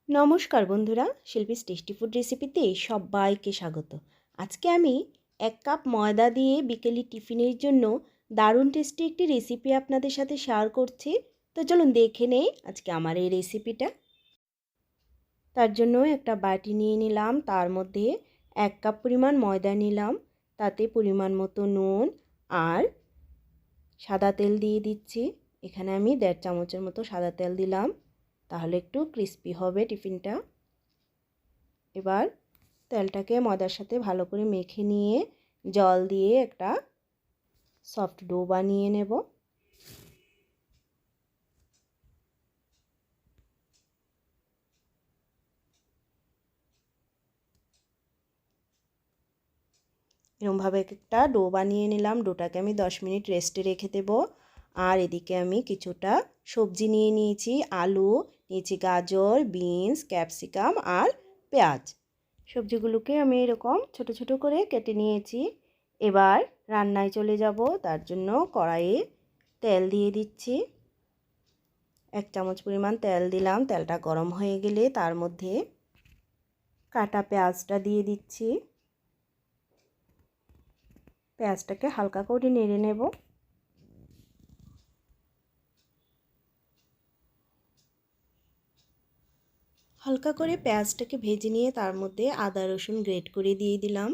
নমস্কার বন্ধুরা, Shilpi's tasty food রেসিপিতে সবাইকে স্বাগত। আজকে আমি 1 কাপ ময়দা দিয়ে বিকেলে টিফিনের জন্য দারুণ টেস্টি একটি রেসিপি আপনাদের সাথে শেয়ার করছি। তো চলুন দেখে নেই আজকে আমার এই রেসিপিটা। তার জন্য একটা বাটি নিয়ে নিলাম, তার মধ্যে 1 কাপ পরিমাণ ময়দা নিলাম, তাতে পরিমাণ মতো নুন আর সাদা তেল দিয়ে দিচ্ছি। এখানে আমি 1.5 চামচের মতো সাদা তেল দিলাম, তাহলে একটু ক্রিস্পি হবে টিফিনটা। এবার তেলটাকে ময়দার সাথে ভালো করে মেখে নিয়ে জল দিয়ে একটা সফট ডো বানিয়ে নেব। এরকমভাবে একটা ডো বানিয়ে নিলাম। ডোটাকে আমি 10 মিনিট রেস্টে রেখে দেব। আর এদিকে আমি কিছুটা সবজি নিয়ে নিয়েছি, আলু নিয়েছি, গাজর, বিনস, ক্যাপসিকাম আর পেঁয়াজ। সবজিগুলোকে আমি এরকম ছোট ছোট করে কেটে নিয়েছি। এবার রান্নায় চলে যাব। তার জন্য কড়াইয়ে তেল দিয়ে দিচ্ছি। 1 চামচ পরিমাণ তেল দিলাম। তেলটা গরম হয়ে গেলে তার মধ্যে কাটা পেঁয়াজটা দিয়ে দিচ্ছি। পেঁয়াজটাকে হালকা করে নেড়ে নেব। হালকা করে পেঁয়াজটাকে ভেজে নিয়ে তার মধ্যে আদা রসুন গ্রেট করে দিয়ে দিলাম।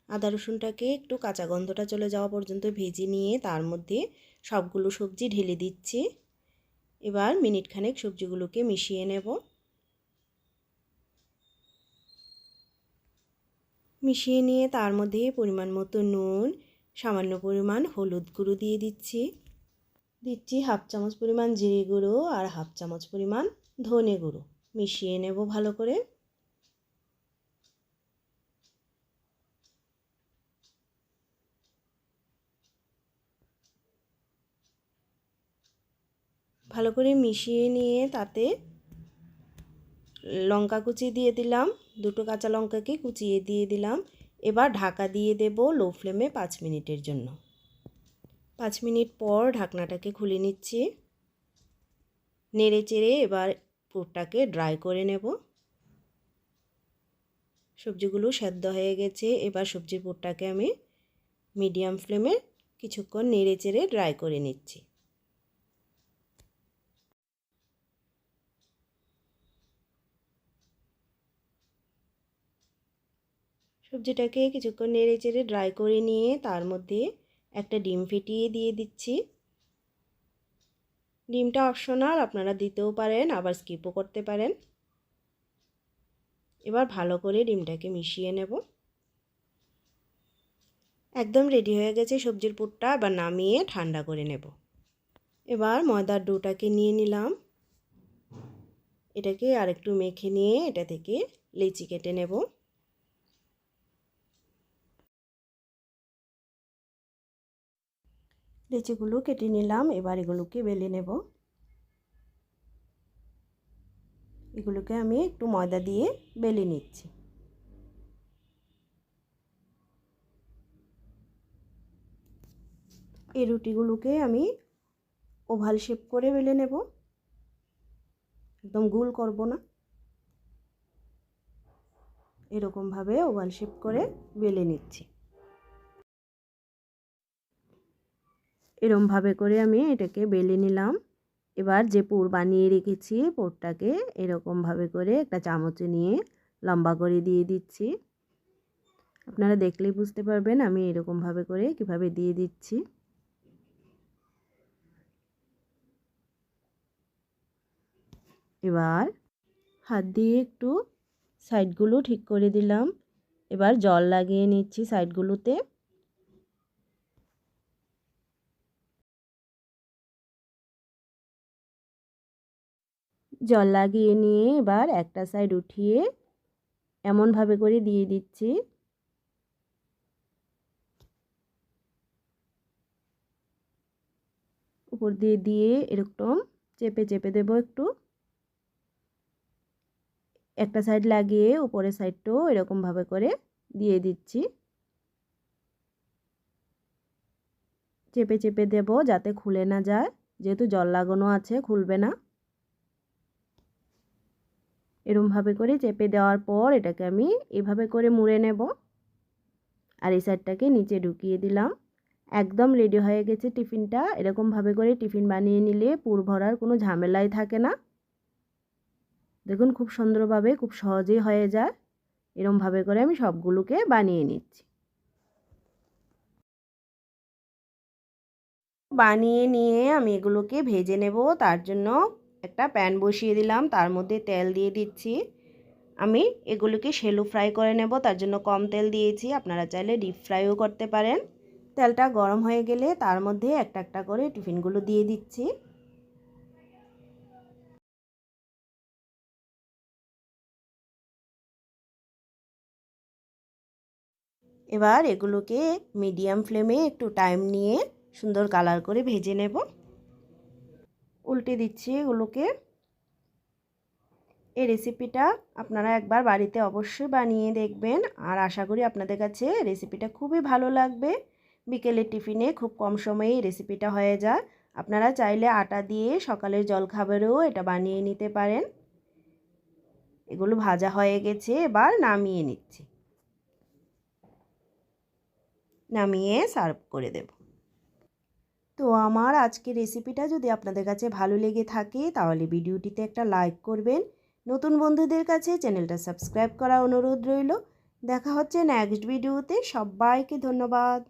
আদা রসুনটাকে একটু কাঁচা গন্ধটা চলে যাওয়া পর্যন্ত ভেজে নিয়ে তার মধ্যে সবগুলো সবজি ঢেলে দিচ্ছি। এবার মিনিট খানেক সবজিগুলোকে মিশিয়ে নেব। মিশিয়ে নিয়ে তার মধ্যে পরিমাণ মতো নুন, সামান্য পরিমাণ হলুদ গুঁড়ো দিয়ে দিচ্ছি। দিচ্ছি 1/2 চামচ পরিমাণ জিরে গুঁড়ো আর 1/2 চামচ পরিমাণ ধনে গুঁড়ো। মিশিয়ে নেব ভালো করে। ভালো করে মিশিয়ে নিয়ে তাতে লঙ্কা কুচি দিয়ে দিলাম, 2টো কাঁচা লঙ্কাকে কুচিয়ে দিয়ে দিলাম। এবার ঢাকা দিয়ে দেব লো ফ্লেমে 5 মিনিটের জন্য। 5 মিনিট পর ঢাকনাটাকে খুলে নিচ্ছি। নেড়ে চেড়ে এবার পুরটাকে ড্রাই করে নেব। সবজিগুলো সেদ্ধ হয়ে গেছে। এবার সবজির পুরটাকে আমি মিডিয়াম ফ্লেমে কিছুক্ষণ নেড়ে চেড়ে ড্রাই করে নিচ্ছি। সবজিটাকে কিছুক্ষণ নেড়ে চেড়ে ড্রাই করে নিয়ে তার মধ্যে একটা ডিম ফেটিয়ে দিয়ে দিচ্ছি। ডিমটা অপশনাল, আপনারা দিতেও পারেন, আবার স্কিপও করতে পারেন। এবার ভালো করে ডিমটাকে মিশিয়ে নেব। একদম রেডি হয়ে গেছে সবজির পুরটা। এবার নামিয়ে ঠান্ডা করে নেব। এবার ময়দার ডোটাকে নিয়ে নিলাম। এটাকে আরেকটু মেখে নিয়ে এটা থেকে লেচি কেটে নেব। লেচিগুলো কেটে নিলাম। এবার এগুলোকে বেলে নেব। এগুলোকে আমি একটু ময়দা দিয়ে বেলে নিচ্ছি। এই রুটিগুলোকে আমি ওভাল শেপ করে বেলে নেব, একদম গোল করব না। এরকমভাবে ওভাল শেপ করে বেলে নিচ্ছি। এরকমভাবে করে আমি এটাকে বেলে নিলাম। এবার যে পুর বানিয়ে রেখেছি পুরটাকে এরকমভাবে করে একটা চামচে নিয়ে লম্বা করে দিয়ে দিচ্ছি। আপনারা দেখলেই বুঝতে পারবেন আমি এরকমভাবে করে কিভাবে দিয়ে দিচ্ছি। এবার হাত দিয়ে একটু সাইডগুলো ঠিক করে দিলাম। এবার জল লাগিয়ে নিচ্ছি সাইডগুলোতে। জল লাগিয়ে নিয়ে এবার একটা সাইড উঠিয়ে এমনভাবে করে দিয়ে দিচ্ছি। উপর দিয়ে দিয়ে এরকম চেপে চেপে দেব একটু। একটা সাইড লাগিয়ে উপরের সাইডটাও এরকমভাবে করে দিয়ে দিচ্ছি। চেপে চেপে দেব যাতে খুলে না যায়, যেহেতু জল লাগানো আছে খুলবে না। এরমভাবে করে চেপে দেওয়ার পর এটাকে আমি এভাবে করে মুড়ে নেব। আর এই সাইডটাকে নিচে ঢুকিয়ে দিলাম। একদম রেডি হয়ে গেছে টিফিনটা। এরকমভাবে করে টিফিন বানিয়ে নিলে পুর ভরার কোনো ঝামেলাই থাকে না। দেখুন খুব সুন্দরভাবে খুব সহজেই হয়ে যায়। এরমভাবে করে আমি সবগুলোকে বানিয়ে নিচ্ছি। বানিয়ে নিয়ে আমি এগুলোকে ভেজে নেব। তার জন্য একটা প্যান বসিয়ে দিলাম, তার মধ্যে তেল দিয়ে দিচ্ছি। আমি এগুলোকে শ্যালো ফ্রাই করে নেব, তার জন্য কম তেল দিয়েছি। আপনারা চাইলে ডিপ ফ্রাইও করতে পারেন। তেলটা গরম হয়ে গেলে তার মধ্যে একটা একটা করে টিফিনগুলো দিয়ে দিচ্ছি। এবার এগুলোকে মিডিয়াম ফ্লেমে একটু টাইম নিয়ে সুন্দর কালার করে ভেজে নেব। উল্টে দিচ্ছি এগুলোকে। এই রেসিপিটা আপনারা একবার বাড়িতে অবশ্যই বানিয়ে দেখবেন, আর আশা করি আপনাদের কাছে রেসিপিটা খুবই ভালো লাগবে। বিকেলের টিফিনে খুব কম সময়ে এই রেসিপিটা হয়ে যায়। আপনারা চাইলে আটা দিয়ে সকালের জলখাবারেও এটা বানিয়ে নিতে পারেন। এগুলো ভাজা হয়ে গেছে, এবার নামিয়ে নিচ্ছি। নামিয়ে সার্ভ করে দেব। তো আমার আজকের রেসিপিটা যদি আপনাদের কাছে ভালো লেগে থাকে তাহলে ভিডিওটিতে একটা লাইক করবেন। নতুন বন্ধুদের কাছে চ্যানেলটা সাবস্ক্রাইব করা অনুরোধ রইল। দেখা হচ্ছে নেক্সট ভিডিওতে। সবাইকে ধন্যবাদ।